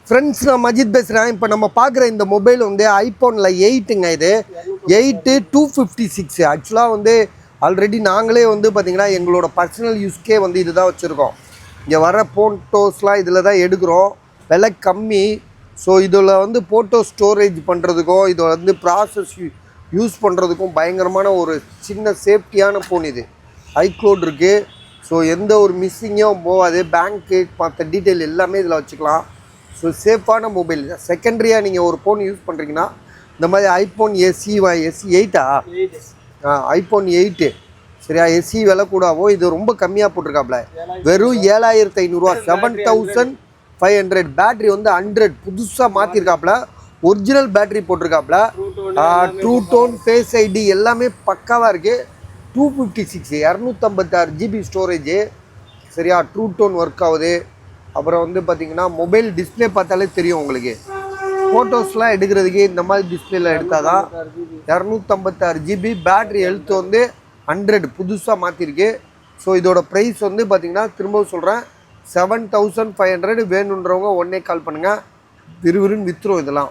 Friends நான் மஜித் பேசுகிறேன். இப்போ நம்ம பார்க்குற இந்த மொபைல் வந்து ஐஃபோனில் 8ங்க. இது 8 256. ஆக்சுவலாக வந்து ஆல்ரெடி நாங்களே வந்து பார்த்திங்கன்னா எங்களோட பர்சனல் யூஸ்க்கே வந்து இது தான் வச்சுருக்கோம். இங்கே வர ஃபோட்டோஸ்லாம் இதில் தான் எடுக்கிறோம். விலை கம்மி. ஸோ இதில் வந்து ஃபோட்டோ ஸ்டோரேஜ் பண்ணுறதுக்கும் இதை வந்து ப்ராசஸ் யூஸ் பண்ணுறதுக்கும் பயங்கரமான ஒரு சின்ன சேஃப்டியான ஃபோன் இது. ஐக்ளோட் இருக்குது. ஸோ எந்த ஒரு மிஸ்ஸிங்கும் போகாது. பேங்க்கு மற்ற டீட்டெயில் எல்லாமே இதில் வச்சுக்கலாம். ஸோ சேஃபான மொபைல். செகண்டரியாக நீங்கள் ஒரு ஃபோன் யூஸ் பண்ணுறீங்கன்னா இந்த மாதிரி ஐஃபோன் எஸ்சி 8 ஐஃபோன் 8 சரியா. எஸ்சி விலை கூடாவோ இது ரொம்ப கம்மியாக போட்டிருக்காப்புல. வெறும் 7500 7500. பேட்ரி வந்து 100 புதுசாக மாற்றிருக்காப்புல. ஒரிஜினல் பேட்ரி போட்டிருக்காப்புல. ட்ரூ டோன், ஃபேஸ் ஐடி எல்லாமே பக்காவாக இருக்குது. 256 256 GB ஸ்டோரேஜு சரியா. ட்ரூ டோன் ஒர்க் ஆகுது. அப்புறம் வந்து பார்த்திங்கன்னா மொபைல் டிஸ்பிளே பார்த்தாலே தெரியும் உங்களுக்கு. ஃபோட்டோஸ்லாம் எடுக்கிறதுக்கு இந்த மாதிரி டிஸ்பிளேல எடுத்தால் தான். 256 GB. பேட்ரி ஹெல்த் வந்து 100 புதுசாக மாற்றிருக்கு. ஸோ இதோட ப்ரைஸ் வந்து பார்த்திங்கன்னா திரும்பவும் சொல்கிறேன் 7500. வேணுன்றவங்க உடனே கால் பண்ணுங்கள். விறுவிறுன்னு விற்றுரும் இதெல்லாம்.